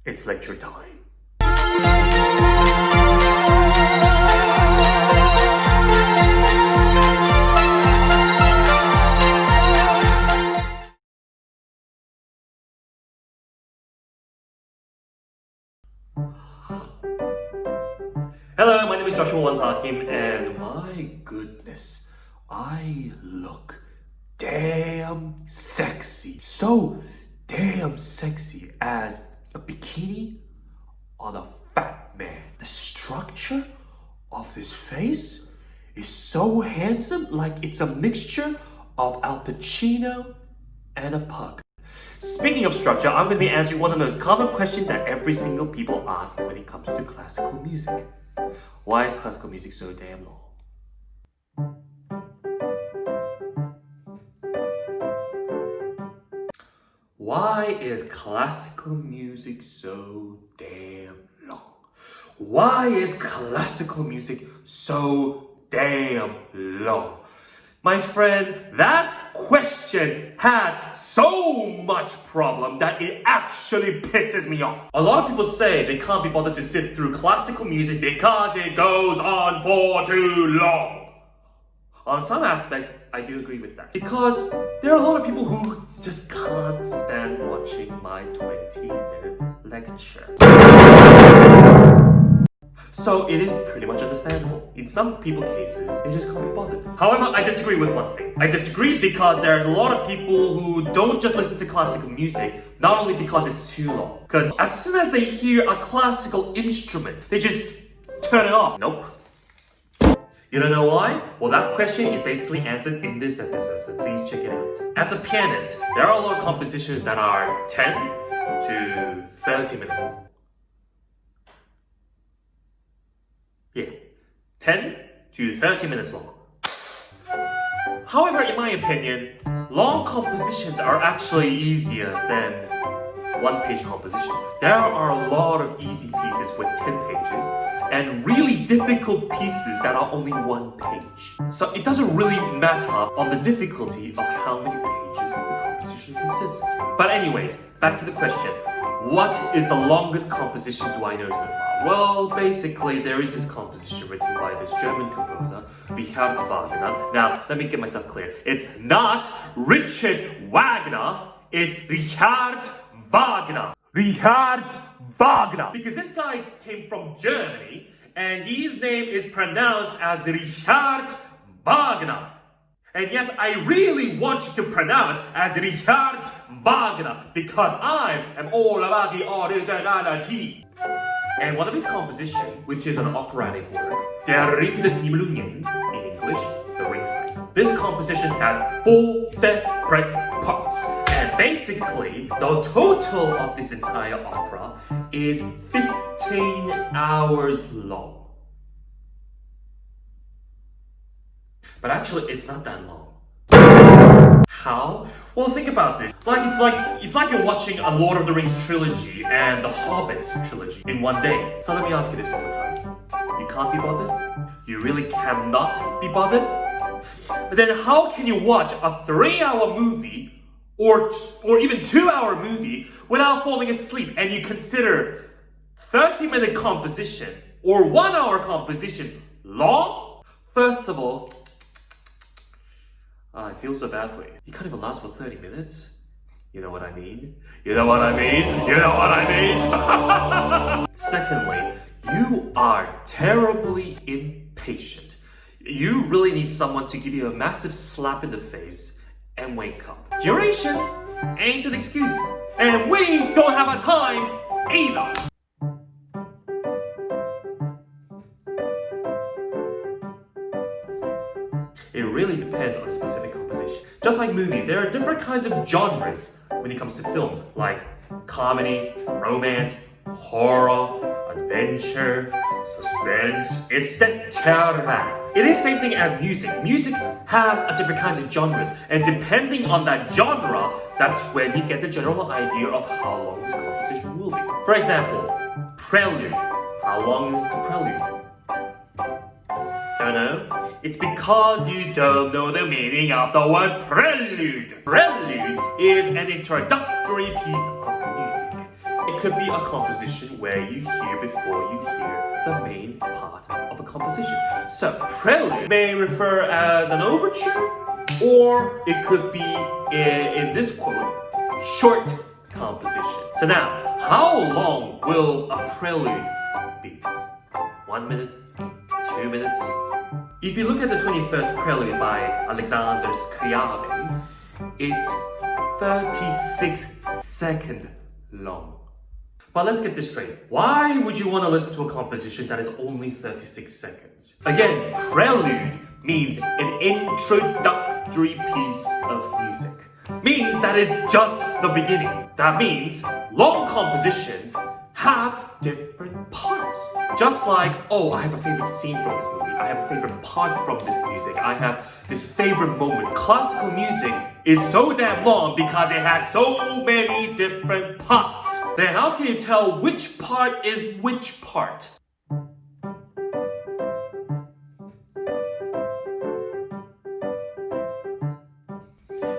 It's lecture time. Hello, my name is Joshua Wan Park Kim, and my goodness, I look damn sexy. So damn sexy as a bikini on a fat man. The structure of his face is so handsome, like it's a mixture of Al Pacino and a pug. Speaking of structure, I'm going to be answering one of the most common questions that every single people ask when it comes to classical music. Why is classical music so damn long? Why is classical music so damn long? Why is classical music so damn long? My friend, that question has so much problem that it actually pisses me off. A lot of people say they can't be bothered to sit through classical music because it goes on for too long. On some aspects, I do agree with that. Because there are a lot of people who just can't stand watching my 20-minute lecture. So it is pretty much understandable. In some people's cases, they just can't be bothered. However, I disagree with one thing. I disagree because there are a lot of people who don't just listen to classical music, not only because it's too long. Because as soon as they hear a classical instrument, they just turn it off. Nope. You don't know why? Well, that question is basically answered in this episode, so please check it out. As a pianist, there are a lot of compositions that are 10 to 30 minutes long. Yeah, 10 to 30 minutes long. However, in my opinion, long compositions are actually easier than one-page composition. There are a lot of easy pieces with 10 pages and really difficult pieces that are only one page. So it doesn't really matter on the difficulty of how many pages the composition consists. But anyways, back to the question. What is the longest composition do I know so far? Well, basically, there is this composition written by this German composer, Richard Wagner. Now, let me get myself clear. It's not Richard Wagner, it's Richard Wagner. Richard Wagner. Because this guy came from Germany, and his name is pronounced as Richard Wagner. And yes, I really want you to pronounce as Richard Wagner because I am all about the originality. And one of his compositions, which is an operatic work, Der Ring des Nibelungen, in English, The Ring Cycle. This composition has 4 separate parts. And basically, the total of this entire opera is 15 hours long. But actually, it's not that long. How? Well, think about this. It's like you're watching a Lord of the Rings trilogy and the Hobbits trilogy in one day. So let me ask you this one more time. You can't be bothered? You really cannot be bothered? But then how can you watch a 3-hour movie or even 2-hour movie without falling asleep and you consider 30-minute composition or 1-hour composition long? First of all, I feel so bad for you. You can't even last for 30 minutes. You know what I mean? You know what I mean? You know what I mean? Secondly, you are terribly impatient. You really need someone to give you a massive slap in the face and wake up. Duration ain't an excuse. And we don't have a time either. It really depends on a specific composition. Just like movies, there are different kinds of genres when it comes to films, like comedy, romance, horror, adventure, suspense, etc. It is the same thing as music. Music has a different kinds of genres, and depending on that genre, that's when you get the general idea of how long this composition will be. For example, prelude. How long is the prelude? Don't know? It's because you don't know the meaning of the word prelude. Prelude is an introductory piece of music. it could be a composition where you hear before you hear the main part of a composition. So, prelude may refer as an overture, or it could be, in this quote, short composition. So now, how long will a prelude be? 1 minute? 2 minutes? If you look at the 23rd Prelude by Alexander Scriabin, it's 36 seconds long. But let's get this straight. Why would you want to listen to a composition that is only 36 seconds? Again, prelude means an introductory piece of music. Means that it's just the beginning. That means long compositions have different parts. Just like, oh, I have a favorite scene from this movie. I have a favorite part from this music. I have this favorite moment. Classical music is so damn long because it has so many different parts. Then how can you tell which part is which part?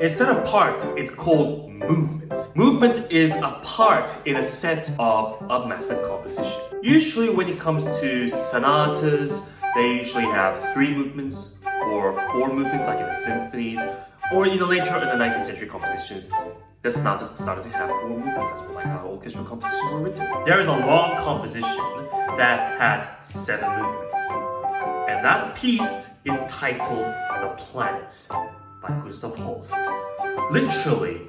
Instead of parts, it's called movements. Movement is a part in a set of a massive composition. Usually when it comes to sonatas, they usually have 3 movements or 4 movements like in the symphonies, or later in the 19th century compositions, the sonatas started to have 4 movements as well, like how orchestral compositions were written. There is a long composition that has 7 movements, and that piece is titled The Planets by Gustav Holst. Literally,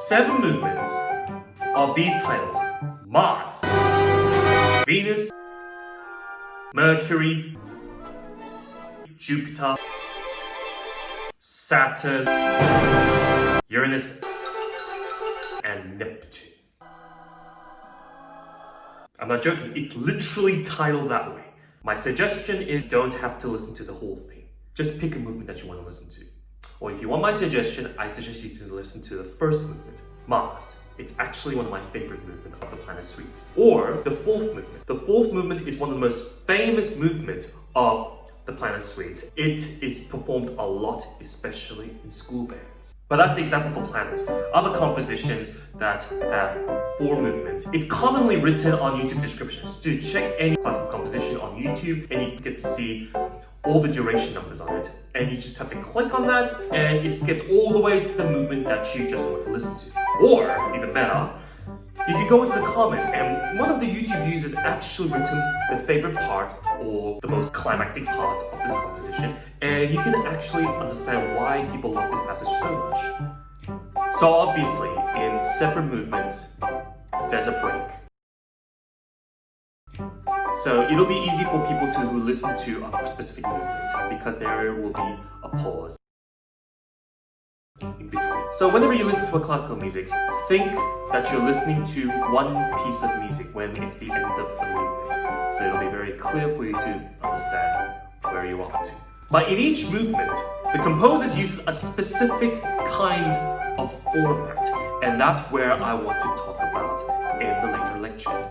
7 movements of these titles: Mars, Venus, Mercury, Jupiter, Saturn, Uranus, and Neptune. I'm not joking, it's literally titled that way. My suggestion is don't have to listen to the whole thing. Just pick a movement that you want to listen to. Or if you want my suggestion, I suggest you to listen to the first movement, Mars. It's actually one of my favorite movements of the Planet Suites. Or the 4th movement. The 4th movement is one of the most famous movements of the Planet Suites. It is performed a lot, especially in school bands. But that's the example for planets. Other compositions that have 4 movements. It's commonly written on YouTube descriptions. Do check any classical composition on YouTube and you get to see all the duration numbers on it. And you just have to click on that and it skips all the way to the movement that you just want to listen to. Or, even better, you can go into the comments and one of the YouTube users actually written the favorite part or the most climactic part of this composition, and you can actually understand why people love this passage so much. So obviously, in separate movements, there's a break. So it'll be easy for people to listen to a specific movement because there will be a pause in between. So whenever you listen to a classical music, think that you're listening to one piece of music when it's the end of the movement. So it'll be very clear for you to understand where you are to. But in each movement, the composer uses a specific kind of format, and that's where I want to talk about in the later lectures.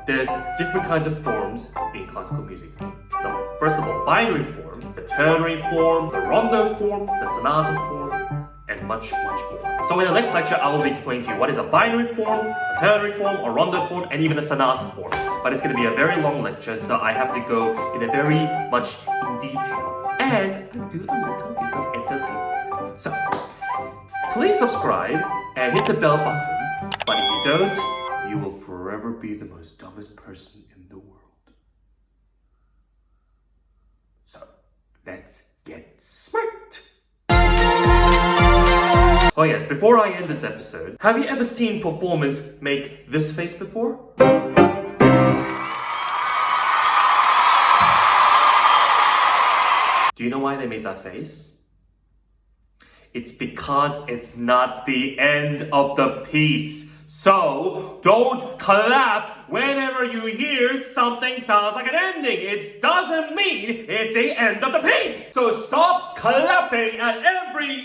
There's different kinds of forms in classical music. Now, first of all, binary form, the ternary form, the rondo form, the sonata form, and much, much more. So in the next lecture, I will be explaining to you what is a binary form, a ternary form, a rondo form, and even a sonata form. But it's going to be a very long lecture, so I have to go in a very much in detail and do a little bit of entertainment. So, please subscribe and hit the bell button. But if you don't, you will forever be the most dumbest person in the world. So, let's get smart! Oh yes, before I end this episode, have you ever seen performers make this face before? Do you know why they made that face? It's because it's not the end of the piece. So, don't clap whenever you hear something sounds like an ending. It doesn't mean it's the end of the piece. So stop clapping at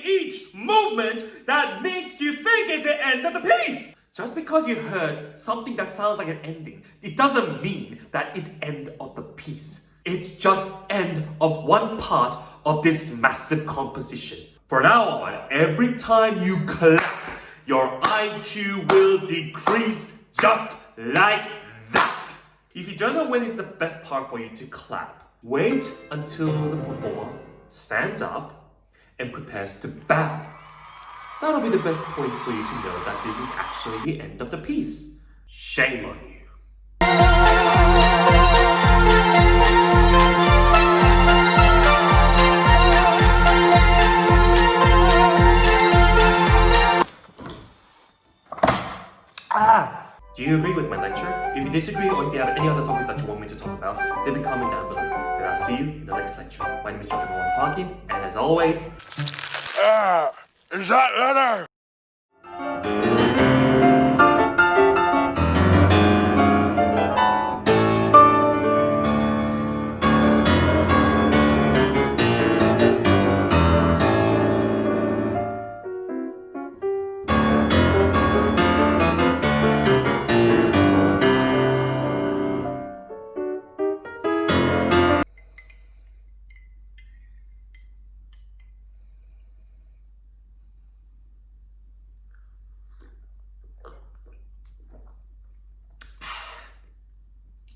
each movement that makes you think it's the end of the piece. Just because you heard something that sounds like an ending, it doesn't mean that it's end of the piece. It's just end of one part of this massive composition. From now on, every time you clap, your IQ will decrease. Just like that. If you don't know when is the best part for you to clap, wait until the performer stands up and prepares to bow. That'll be the best point for you to know that this is actually the end of the piece. Shame on you. Do you agree with my lecture? If you disagree or if you have any other topics that you want me to talk about, leave a comment down below. And I'll see you in the next lecture. My name is John Parkin, and as always... Is that letter?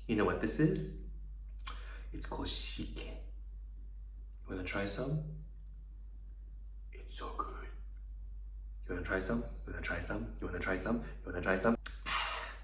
You know what this is? It's called shike. You wanna try some? It's so good. You wanna try some? You wanna try some? You wanna try some? You wanna try some?